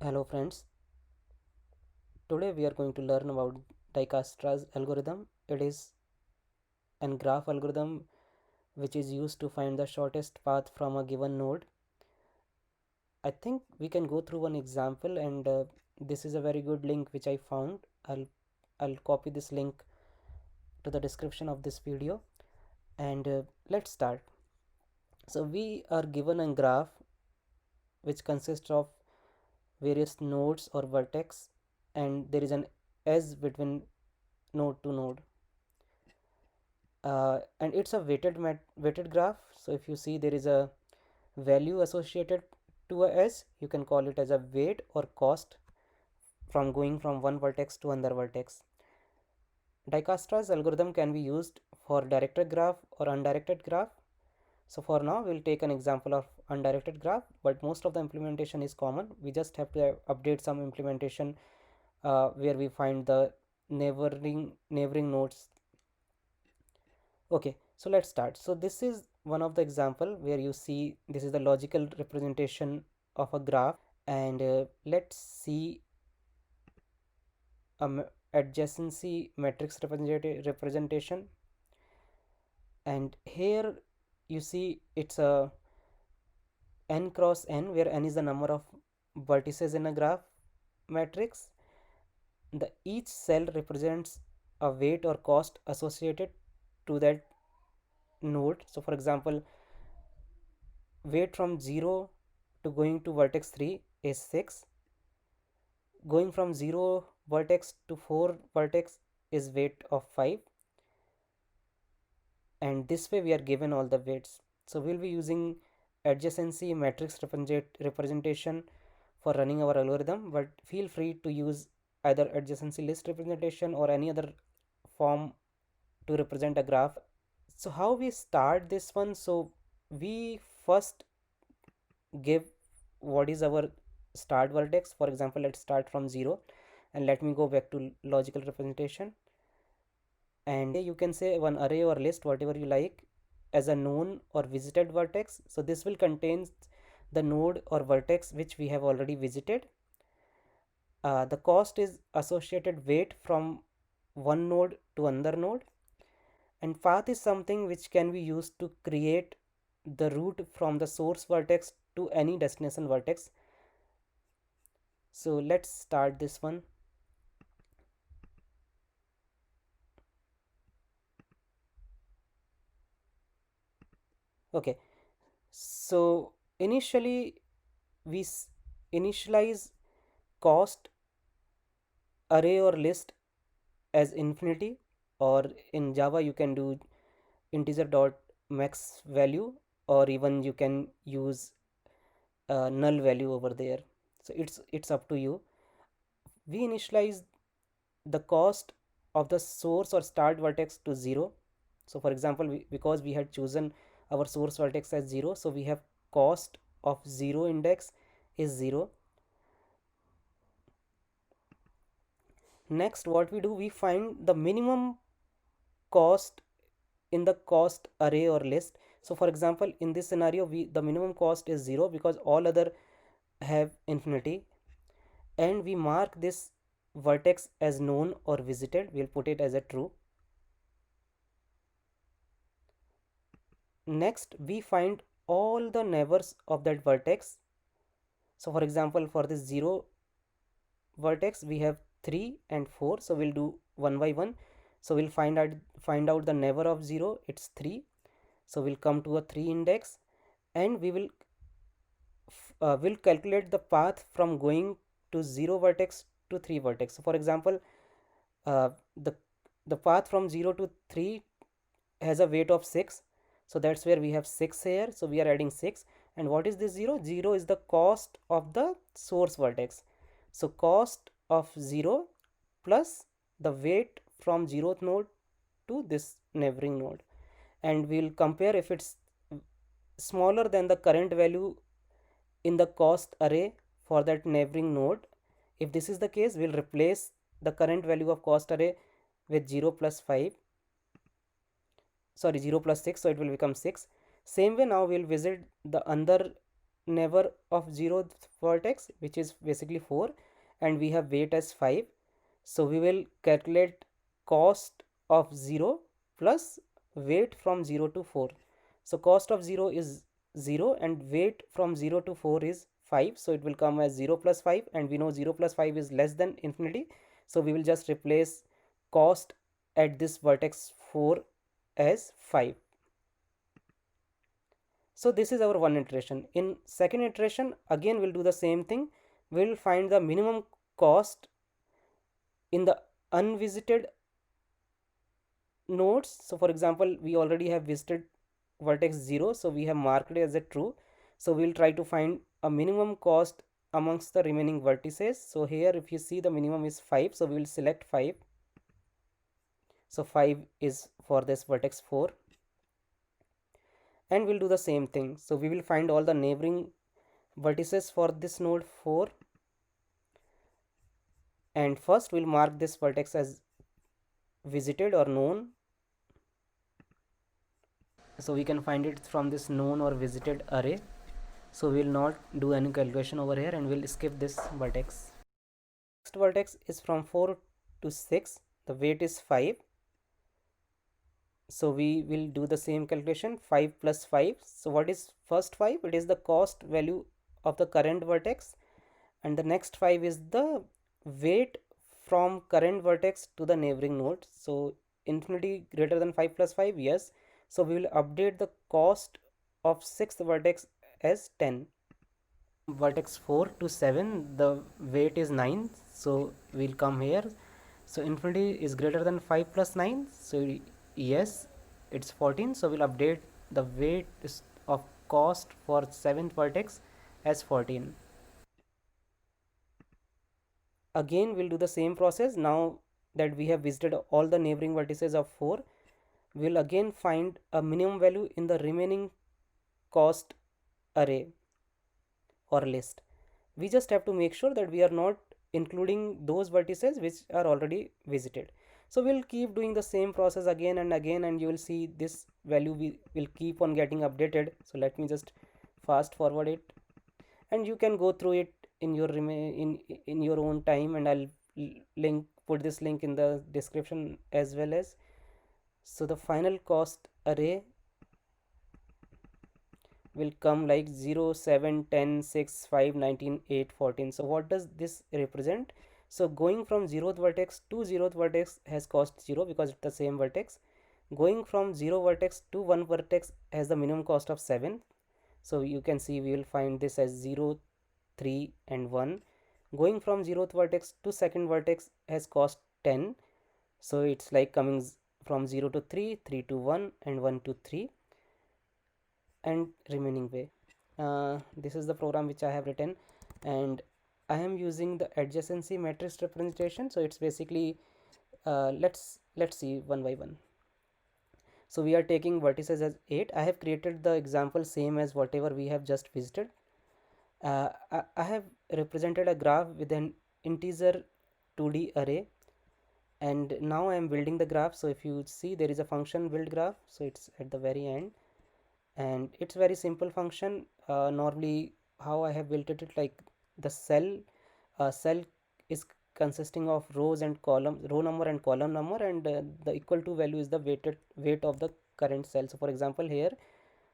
Hello friends, today we are going to learn about Dijastra's algorithm. It is an graph algorithm which is used to find the shortest path from a given node. I think we can go through one example and this is a very good link which I found. I'll copy this link to the description of this video and let's start. So we are given a graph which consists of various nodes or vertex and there is an edge between node to node. And it's a weighted graph. So if you see there is a value associated to a s, you can call it as a weight or cost from going from one vertex to another vertex. Dijastra's algorithm can be used for directed graph or undirected graph. So for now we'll take an example of undirected graph, but most of the implementation is common. We just have to update some implementation where we find the neighboring nodes. Okay, so let's start. So this is one of the example where you see this is the logical representation of a graph, and let's see a adjacency matrix representation. And here you see it's a n cross n, where n is the number of vertices in a graph matrix. The each cell represents a weight or cost associated to that node. So for example, weight from 0 to going to vertex 3 is 6. Going from 0 vertex to 4 vertex is weight of 5, and this way we are given all the weights. So we'll be using adjacency matrix representation for running our algorithm, but feel free to use either adjacency list representation or any other form to represent a graph. So how we start this one? So we first give what is our start vertex. For example, let's start from 0 and let me go back to logical representation, and you can say one array or list, whatever you like, as a known or visited vertex. So this will contain the node or vertex which we have already visited. The cost is associated weight from one node to another node, and path is something which can be used to create the route from the source vertex to any destination vertex. So let's start this one. Okay, so initially we initialize cost array or list as infinity, or in Java you can do integer dot max value, or even you can use null value over there. So it's up to you. We initialize the cost of the source or start vertex to 0. So for example, because we had chosen our source vertex as 0, so we have cost of 0 index is 0. Next, what we do, we find the minimum cost in the cost array or list. So for example, in this scenario, the minimum cost is 0 because all other have infinity, and we mark this vertex as known or visited. We'll put it as a true. Next, we find all the neighbors of that vertex. So for example, for this 0 vertex we have 3 and 4, so we'll do one by one. So we'll find out the neighbor of 0, it's 3. So we'll come to a 3 index, and we will calculate the path from going to 0 vertex to 3 vertex. So for example, uh, the the path from 0 to 3 has a weight of 6, so that's where we have 6 here, so we are adding 6. And what is this 0? 0 is the cost of the source vertex. So cost of 0 plus the weight from 0th node to this neighboring node, and we'll compare if it's smaller than the current value in the cost array for that neighboring node. If this is the case, we'll replace the current value of cost array with 0 plus 5, sorry, 0 plus 6, so it will become 6. Same way, now we'll visit the other neighbor of 0th vertex, which is basically 4, and we have weight as 5. So we will calculate cost of 0 plus weight from 0 to 4. So cost of 0 is 0 and weight from 0 to 4 is 5. So it will come as 0 plus 5, and we know 0 plus 5 is less than infinity. So we will just replace cost at this vertex 4 as 5. So this is our one iteration. In second iteration, again we'll do the same thing. We'll find the minimum cost in the unvisited nodes. So for example, we already have visited vertex 0, so we have marked it as a true. So we'll try to find a minimum cost amongst the remaining vertices. So here if you see, the minimum is 5, so we will select 5. So 5 is for this vertex 4, and we'll do the same thing. So we will find all the neighboring vertices for this node 4, and first we'll mark this vertex as visited or known. So we can find it from this known or visited array. So we will not do any calculation over here, and we'll skip this vertex. Next vertex is from 4 to 6. The weight is 5. So we will do the same calculation, 5 plus 5. So what is first 5? It is the cost value of the current vertex, and the next 5 is the weight from current vertex to the neighboring node. So infinity greater than 5 plus 5, yes. So we will update the cost of sixth vertex as 10. Vertex 4 to 7, the weight is 9, so we'll come here. So infinity is greater than 5 plus 9, so yes, it's 14. So we'll update the weight of cost for 7th vertex as 14. Again we'll do the same process. Now that we have visited all the neighboring vertices of 4, we'll again find a minimum value in the remaining cost array or list. We just have to make sure that we are not including those vertices which are already visited. So we'll keep doing the same process again and again, and you will see this value will keep on getting updated. So let me just fast forward it, and you can go through it in your in your own time, and I'll put this link in the description as well as. So the final cost array will come like 0, 7, 10, 6, 5, 19, 8, 14. So what does this represent? So going from 0th vertex to 0th vertex has cost 0 because it's the same vertex. Going from 0 vertex to 1 vertex has the minimum cost of 7. So you can see we will find this as 0, 3 and 1. Going from 0th vertex to second vertex has cost 10. So it's like coming from 0 to 3, 3 to 1 and 1 to 3, and remaining way. This is the program which I have written, and I am using the adjacency matrix representation. So it's basically let's see one by one. So we are taking vertices as 8. I have created the example same as whatever we have just visited. I have represented a graph with an integer 2D array, and now I am building the graph. So if you see, there is a function build graph, so it's at the very end, and it's very simple function. Normally how I have built it, like the cell is consisting of rows and column, row number and column number, and the equal to value is the weight of the current cell. So for example, here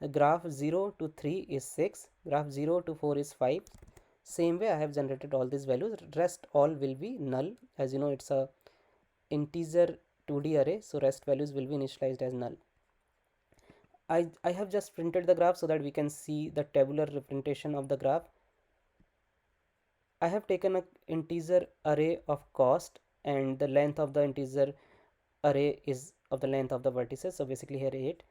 the graph 0 to 3 is 6, graph 0 to 4 is 5. Same way I have generated all these values. Rest all will be null. As you know, it's a integer 2D array, so rest values will be initialized as null. I have just printed the graph so that we can see the tabular representation of the graph. I have taken an integer array of cost, and the length of the integer array is of the length of the vertices. So basically here 8.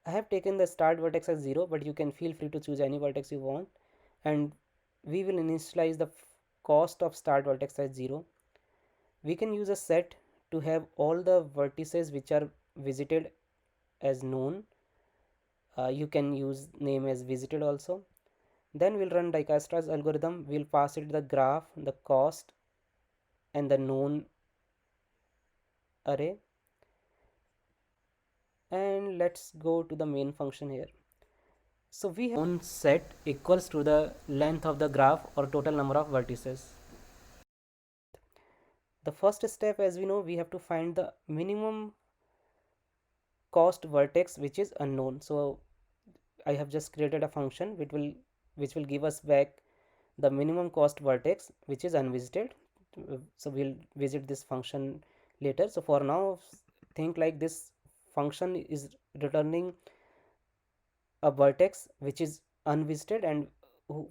I have taken the start vertex as 0, but you can feel free to choose any vertex you want, and we will initialize the cost of start vertex as 0. We can use a set to have all the vertices which are visited as known. You can use name as visited also. Then we'll run Dijostra's algorithm. We'll pass it the graph, the cost, and the known array. And let's go to the main function here. So we have one set equals to the length of the graph or total number of vertices. The first step, as we know, we have to find the minimum cost vertex which is unknown. So I have just created a function which will give us back the minimum cost vertex which is unvisited. So we'll visit this function later. So for now, think like this function is returning a vertex which is unvisited and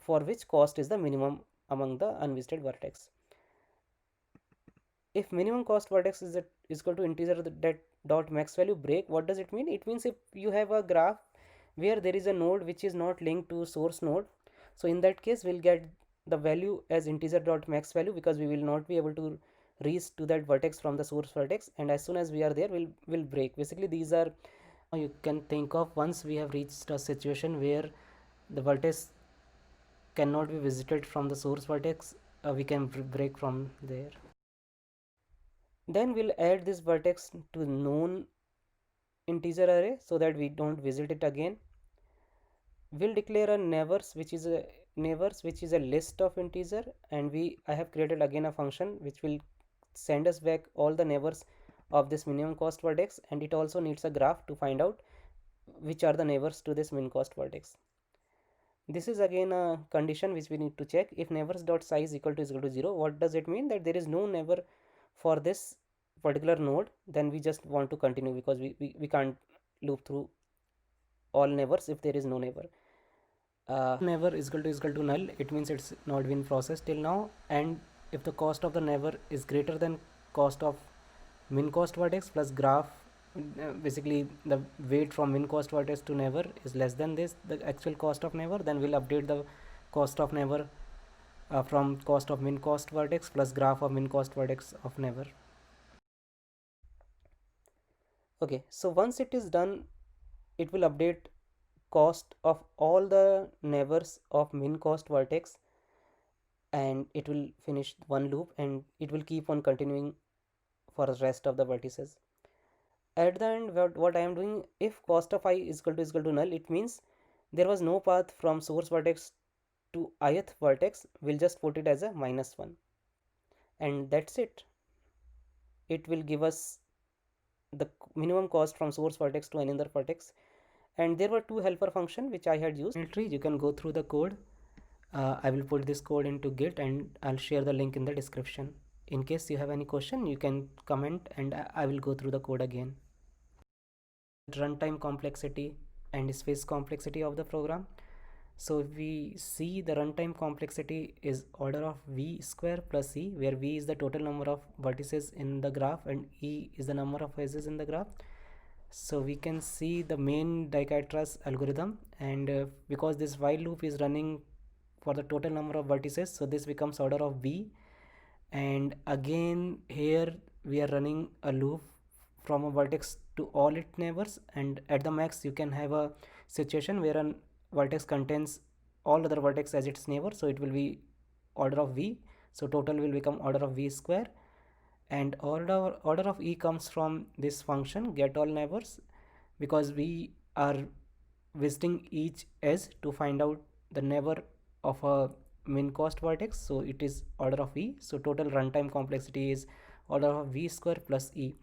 for which cost is the minimum among the unvisited vertex. If minimum cost vertex is equal to integer that dot max value break, what does it mean? It means if you have a graph where there is a node which is not linked to source node, so in that case we'll get the value as integer dot max value, because we will not be able to reach to that vertex from the source vertex, and as soon as we are there we'll break. Basically these are, you can think of, once we have reached a situation where the vertex cannot be visited from the source vertex, we can break from there. Then we'll add this vertex to known integer array so that we don't visit it again. We'll declare a neighbors which is a list of integer, and I have created again a function which will send us back all the neighbors of this minimum cost vertex, and it also needs a graph to find out which are the neighbors to this min cost vertex. This is again a condition which we need to check. If neighbors dot size equal to 0, what does it mean? That there is no neighbor for this particular node, then we just want to continue, because we can't loop through all neighbors if there is no neighbor. Neighbor is equal to null, it means it's not been processed till now, and if the cost of the neighbor is greater than cost of min cost vertex plus graph, basically the weight from min cost vertex to neighbor is less than this, the actual cost of neighbor, then we'll update the cost of neighbor from cost of min cost vertex plus graph of min cost vertex of neighbor. Okay, so once it is done, it will update cost of all the neighbors of min cost vertex, and it will finish one loop and it will keep on continuing for the rest of the vertices. At the end, what I am doing, if cost of I is equal to null, it means there was no path from source vertex to ith vertex. We'll just put it as a -1, and that's it. It will give us the minimum cost from source vertex to another vertex. And there were two helper function which I had used. You can go through the code. I will put this code into Git and I'll share the link in the description. In case you have any question, you can comment and I will go through the code again. Runtime complexity and space complexity of the program. So we see the runtime complexity is order of v square plus e, where v is the total number of vertices in the graph and e is the number of phases in the graph. So we can see the main Dichitras algorithm, and because this while loop is running for the total number of vertices, so this becomes order of v, and again here we are running a loop from a vertex to all its neighbors, and at the max you can have a situation where a vertex contains all other vertex as its neighbor, so it will be order of v, so total will become order of v square, and order of e comes from this function get all neighbors, because we are visiting each edge to find out the neighbor of a min cost vertex, so it is order of e, so total runtime complexity is order of v square plus e.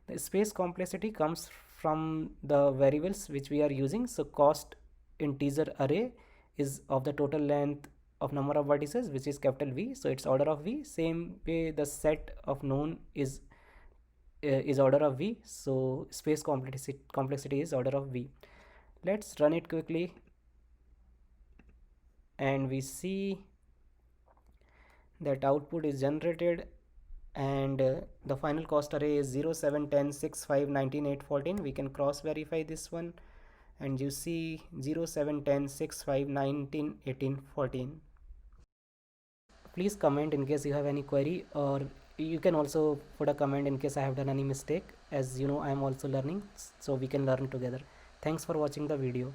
The space complexity comes from the variables which we are using, so cost integer array is of the total length of number of vertices, which is capital V, so it's order of V. Same way the set of known is order of V, so space complexity is order of V. Let's run it quickly and we see that output is generated, and the final cost array is 0, 7, 10, 6, 5, 19, 8, 14. We can cross verify this one and you see 0, 7, 10, 6, 5, 19, 18, 14. Please comment in case you have any query, or you can also put a comment in case I have done any mistake. As you know, I am also learning, so we can learn together. Thanks for watching the video.